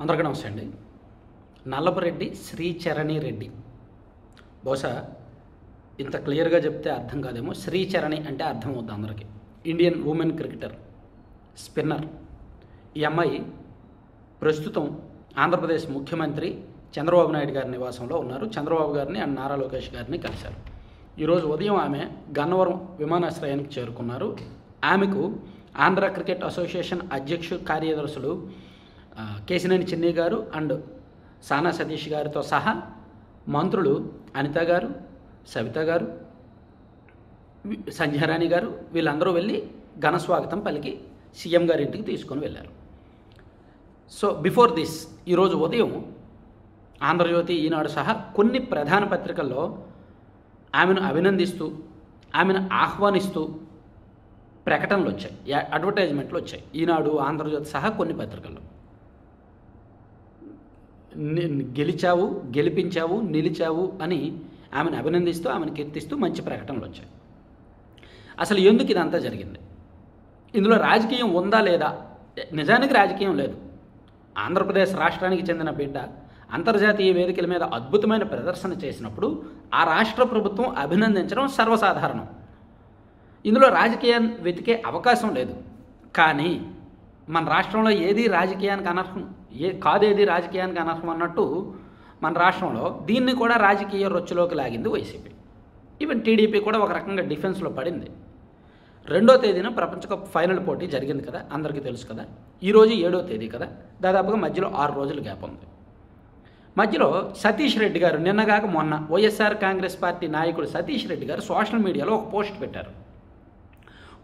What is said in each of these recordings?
అందరికీ నమస్తే అండి. నల్లపురెడ్డి శ్రీచరణి రెడ్డి. బహుశా ఇంత క్లియర్గా చెప్తే అర్థం కాదేమో. శ్రీచరణి అంటే అర్థం అవుద్ది అందరికీ. Indian women cricketer, spinner. ఈ అమ్మాయి ప్రస్తుతం ఆంధ్రప్రదేశ్ ముఖ్యమంత్రి చంద్రబాబు నాయుడు గారి నివాసంలో ఉన్నారు. చంద్రబాబు గారిని అండ్ నారా లోకేష్ గారిని కలిశారు. ఈరోజు ఉదయం ఆమె గన్నవరం విమానాశ్రయానికి చేరుకున్నారు. ఆమెకు ఆంధ్ర క్రికెట్ అసోసియేషన్ అధ్యక్షుడు కార్యదర్శులు కేశినేని చిన్ని గారు అండ్ సానా సతీష్ గారితో సహా మంత్రులు అనిత గారు, సవిత గారు, సంధ్యారాణి గారు వీళ్ళందరూ వెళ్ళి ఘన స్వాగతం పలికి సీఎం గారి ఇంటికి తీసుకొని వెళ్ళారు. సో బిఫోర్ దిస్ ఈరోజు ఉదయం ఆంధ్రజ్యోతి, ఈనాడు సహా కొన్ని ప్రధాన పత్రికల్లో ఆమెను అభినందిస్తూ, ఆమెను ఆహ్వానిస్తూ ప్రకటనలు వచ్చాయి, అడ్వర్టైజ్మెంట్లు వచ్చాయి. ఈనాడు, ఆంధ్రజ్యోతి సహా కొన్ని పత్రికల్లో గెలిచావు, గెలిపించావు, నిలిచావు అని ఆమెను అభినందిస్తూ, ఆమెను కీర్తిస్తూ మంచి ప్రకటనలు వచ్చాయి. అసలు ఎందుకు ఇదంతా జరిగింది? ఇందులో రాజకీయం ఉందా లేదా? నిజానికి రాజకీయం లేదు. ఆంధ్రప్రదేశ్ రాష్ట్రానికి చెందిన బిడ్డ అంతర్జాతీయ వేదికల మీద అద్భుతమైన ప్రదర్శన చేసినప్పుడు ఆ రాష్ట్ర ప్రభుత్వం అభినందించడం సర్వసాధారణం. ఇందులో రాజకీయాన్ని వెతికే అవకాశం లేదు. కానీ మన రాష్ట్రంలో ఏది రాజకీయానికి అనర్హం, కాదేది రాజకీయానికి అనర్హం అన్నట్టు మన రాష్ట్రంలో దీన్ని కూడా రాజకీయ రొచ్చులోకి లాగింది వైసీపీ. ఈవెన్ టీడీపీ కూడా ఒక రకంగా డిఫెన్స్లో పడింది. 2వ తేదీన ప్రపంచ కప్ ఫైనల్ పోటీ జరిగింది కదా, అందరికీ తెలుసు కదా. ఈరోజు 7వ తేదీ కదా, దాదాపుగా మధ్యలో 6 రోజుల గ్యాప్ ఉంది. మధ్యలో సతీష్ రెడ్డి గారు నిన్నగాక మొన్న వైఎస్ఆర్ కాంగ్రెస్ పార్టీ నాయకుడు సతీష్ రెడ్డి గారు సోషల్ మీడియాలో ఒక పోస్ట్ పెట్టారు.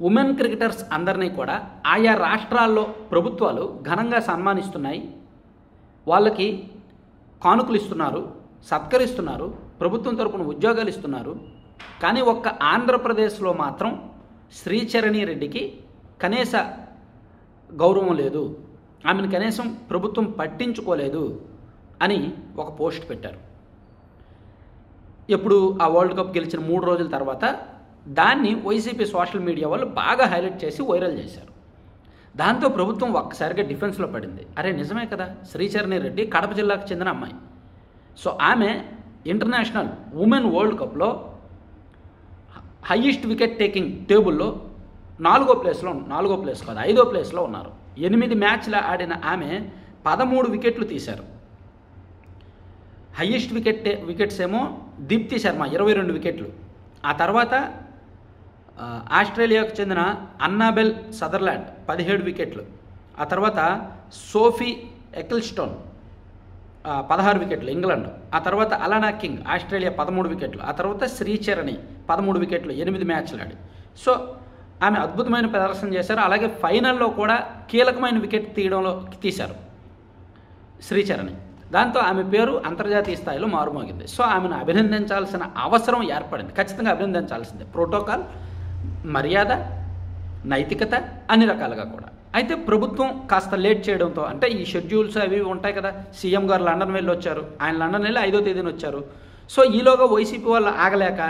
ఉమెన్ క్రికెటర్స్ అందరినీ కూడా ఆయా రాష్ట్రాల్లో ప్రభుత్వాలు ఘనంగా సన్మానిస్తున్నాయి, వాళ్ళకి కానుకలు ఇస్తున్నారు, సత్కరిస్తున్నారు, ప్రభుత్వం తరపున ఉద్యోగాలు ఇస్తున్నారు. కానీ ఒక్క ఆంధ్రప్రదేశ్లో మాత్రం శ్రీచరణి రెడ్డికి కనీస గౌరవం లేదు, ఆమెను కనీసం ప్రభుత్వం పట్టించుకోలేదు అని ఒక పోస్ట్ పెట్టారు. ఎప్పుడు ఆ వరల్డ్ కప్ గెలిచిన 3 రోజుల తర్వాత దాన్ని వైసీపీ సోషల్ మీడియా వాళ్ళు బాగా హైలైట్ చేసి వైరల్ చేశారు. దాంతో ప్రభుత్వం ఒక్కసారిగా డిఫెన్స్లో పడింది. అరే నిజమే కదా, శ్రీచరణి రెడ్డి కడప జిల్లాకు చెందిన అమ్మాయి. సో ఆమె ఇంటర్నేషనల్ ఉమెన్ వరల్డ్ కప్లో హయ్యెస్ట్ వికెట్ టేకింగ్ టేబుల్లో 4వ ప్లేస్లో, 4వ ప్లేస్ కాదు 5వ ప్లేస్లో ఉన్నారు. 8 మ్యాచ్లు ఆడిన ఆమె 13 వికెట్లు తీశారు. హయ్యెస్ట్ వికెట్స్ ఏమో దీప్తి శర్మ 22 వికెట్లు. ఆ తర్వాత ఆస్ట్రేలియాకు చెందిన అన్నాబెల్ సదర్లాండ్ 17 వికెట్లు. ఆ తర్వాత సోఫీ ఎకిల్స్టోన్ 16 వికెట్లు ఇంగ్లాండ్. ఆ తర్వాత అలానా కింగ్ ఆస్ట్రేలియా 13 వికెట్లు. ఆ తర్వాత శ్రీచరణి 13 వికెట్లు 8 మ్యాచ్లు ఆడి. సో ఆమె అద్భుతమైన ప్రదర్శన చేశారు. అలాగే ఫైనల్లో కూడా కీలకమైన వికెట్ తీశారు శ్రీచరణి. దాంతో ఆమె పేరు అంతర్జాతీయ స్థాయిలో మారుమోగింది. సో ఆమెను అభినందించాల్సిన అవసరం ఏర్పడింది. ఖచ్చితంగా అభినందించాల్సిందే. ప్రోటోకాల్, మర్యాద, నైతికత అన్ని రకాలుగా కూడా. అయితే ప్రభుత్వం కాస్త లేట్ చేయడంతో, అంటే ఈ షెడ్యూల్స్ అవి ఉంటాయి కదా, సీఎం గారు లండన్ వెళ్ళి వచ్చారు, ఆయన లండన్ వెళ్ళి 5వ తేదీన వచ్చారు. సో ఈలోగా వైసీపీ వాళ్ళు ఆగలేక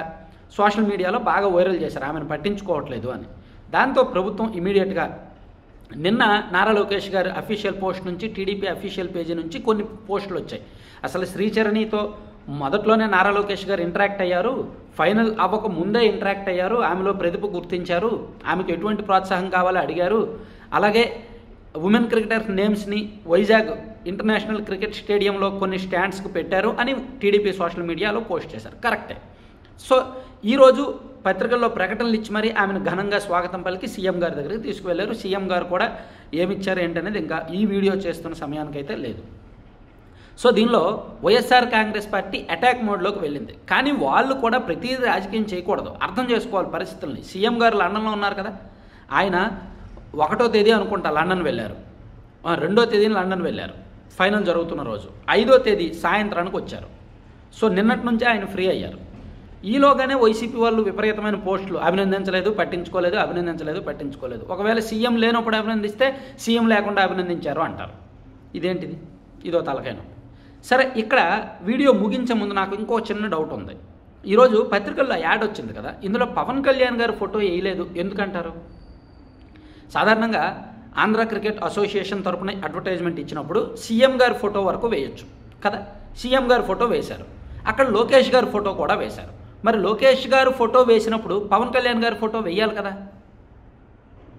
సోషల్ మీడియాలో బాగా వైరల్ చేశారు ఆమెను పట్టించుకోవట్లేదు అని. దాంతో ప్రభుత్వం ఇమీడియట్గా నిన్న నారా లోకేష్ గారి అఫీషియల్ పోస్ట్ నుంచి, టీడీపీ అఫీషియల్ పేజీ నుంచి కొన్ని పోస్టులు వచ్చాయి. అసలు శ్రీచరణితో మొదట్లోనే నారా లోకేష్ గారు ఇంటరాక్ట్ అయ్యారు, ఫైనల్ అవ్వక ముందే ఇంటరాక్ట్ అయ్యారు, ఆమెలో ప్రతిభ గుర్తించారు, ఆమెకు ఎటువంటి ప్రోత్సాహం కావాలో అడిగారు. అలాగే ఉమెన్ క్రికెటర్ నేమ్స్ని వైజాగ్ ఇంటర్నేషనల్ క్రికెట్ స్టేడియంలో కొన్ని స్టాండ్స్కి పెట్టారు అని టీడీపీ సోషల్ మీడియాలో పోస్ట్ చేశారు. కరెక్టే. సో ఈరోజు పత్రికల్లో ప్రకటనలు ఇచ్చి మరీ ఆమెను ఘనంగా స్వాగతం పలికి సీఎం గారి దగ్గరికి తీసుకువెళ్ళారు. సీఎం గారు కూడా ఏమిచ్చారు ఏంటనేది ఇంకా ఈ వీడియో చేస్తున్న సమయానికైతే లేదు. సో దీనిలో వైఎస్ఆర్ కాంగ్రెస్ పార్టీ అటాక్ మోడ్లోకి వెళ్ళింది. కానీ వాళ్ళు కూడా ప్రతిదీ రాజకీయం చేయకూడదు, అర్థం చేసుకోవాలి పరిస్థితుల్ని. సీఎం గారు లండన్లో ఉన్నారు కదా, ఆయన 1వ తేదీ అనుకుంటా లండన్ వెళ్ళారు, 2వ తేదీన లండన్ వెళ్ళారు ఫైనల్ జరుగుతున్న రోజు, 5వ తేదీ సాయంత్రానికి వచ్చారు. సో నిన్నటి నుంచే ఆయన ఫ్రీ అయ్యారు. ఈలోగానే వైసీపీ వాళ్ళు విపరీతమైన పోస్టులు, అభినందించలేదు, పట్టించుకోలేదు, అభినందించలేదు, పట్టించుకోలేదు. ఒకవేళ సీఎం లేనప్పుడు అభినందిస్తే సీఎం లేకుండా అభినందించారు అంటారు. ఇదేంటిది? ఇదో తలకైన. సరే, ఇక్కడ వీడియో ముగించే ముందు నాకు ఇంకో చిన్న డౌట్ ఉంది. ఈరోజు పత్రికల్లో యాడ్ వచ్చింది కదా, ఇందులో పవన్ కళ్యాణ్ గారు ఫోటో వేయలేదు ఎందుకంటారు? సాధారణంగా ఆంధ్ర క్రికెట్ అసోసియేషన్ తరపున అడ్వర్టైజ్మెంట్ ఇచ్చినప్పుడు సీఎం గారి ఫోటో వరకు వేయొచ్చు కదా. సీఎం గారి ఫోటో వేశారు, అక్కడ లోకేష్ గారి ఫోటో కూడా వేశారు. మరి లోకేష్ గారు ఫోటో వేసినప్పుడు పవన్ కళ్యాణ్ గారి ఫోటో వెయ్యాలి కదా,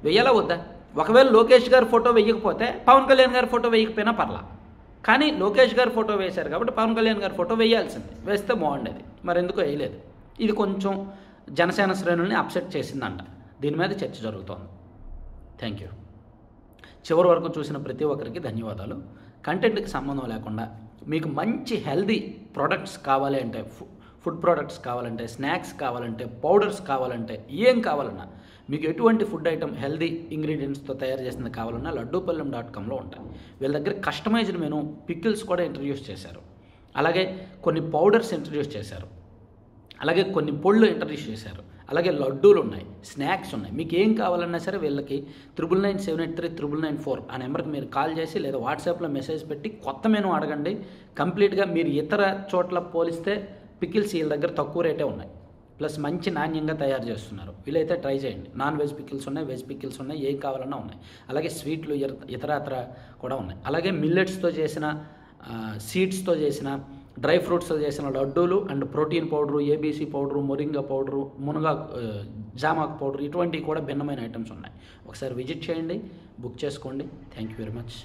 వెయ్యాలా వద్దా? ఒకవేళ లోకేష్ గారి ఫోటో వెయ్యకపోతే పవన్ కళ్యాణ్ గారి ఫోటో వేయకపోయినా పర్లా, కానీ లోకేష్ గారి ఫోటో వేశారు కాబట్టి పవన్ కళ్యాణ్ గారి ఫోటో వేయాల్సింది, వేస్తే బాగుండేది. మరి ఎందుకు వేయలేదు? ఇది కొంచెం జనసేన శ్రేణుల్ని అప్సెట్ చేసిందంట. దీని మీద చర్చ జరుగుతోంది. Thank you. చివరి వరకు చూసిన ప్రతి ఒక్కరికి ధన్యవాదాలు. కంటెంట్కి సంబంధం లేకుండా మీకు మంచి హెల్దీ ప్రోడక్ట్స్ కావాలి అంటే, ఫుడ్ ప్రోడక్ట్స్ కావాలంటే, స్నాక్స్ కావాలంటే, పౌడర్స్ కావాలంటే, ఏం కావాలన్నా, మీకు ఎటువంటి ఫుడ్ ఐటమ్ హెల్దీ ఇంగ్రీడియంట్స్తో తయారు చేసింది కావాలన్నా laddupallam.comలో ఉంటాయి. వీళ్ళ దగ్గర కస్టమైజ్డ్ మెనూ పికిల్స్ కూడా ఇంట్రడ్యూస్ చేశారు, అలాగే కొన్ని పౌడర్స్ ఇంట్రడ్యూస్ చేశారు, అలాగే కొన్ని పొళ్ళు ఇంట్రడ్యూస్ చేశారు, అలాగే లడ్డూలు ఉన్నాయి, స్నాక్స్ ఉన్నాయి. మీకు ఏం కావాలన్నా సరే వీళ్ళకి 9997839994 ఆ నెంబర్కి మీరు కాల్ చేసి లేదా వాట్సాప్లో మెసేజ్ పెట్టి కొత్త మెనూ అడగండి. కంప్లీట్గా మీరు ఇతర చోట్ల పోలిస్తే పికిల్స్ వీళ్ళ దగ్గర తక్కువ రేటే ఉన్నాయి, ప్లస్ మంచి నాణ్యంగా తయారు చేస్తున్నారు. వీళ్ళైతే ట్రై చేయండి. నాన్ వెజ్ పికిల్స్ ఉన్నాయి, వెజ్ పికిల్స్ ఉన్నాయి, ఏం కావాలన్నా ఉన్నాయి. అలాగే స్వీట్లు ఇతర కూడా ఉన్నాయి. అలాగే మిల్లెట్స్తో చేసిన, సీడ్స్తో చేసిన, డ్రై ఫ్రూట్స్తో చేసిన లడ్డూలు and protein powder, ABC powder, moringa powder, జామాకు పౌడరు, ఇటువంటివి కూడా భిన్నమైన ఐటమ్స్ ఉన్నాయి. ఒకసారి విజిట్ చేయండి, బుక్ చేసుకోండి. Thank you very much.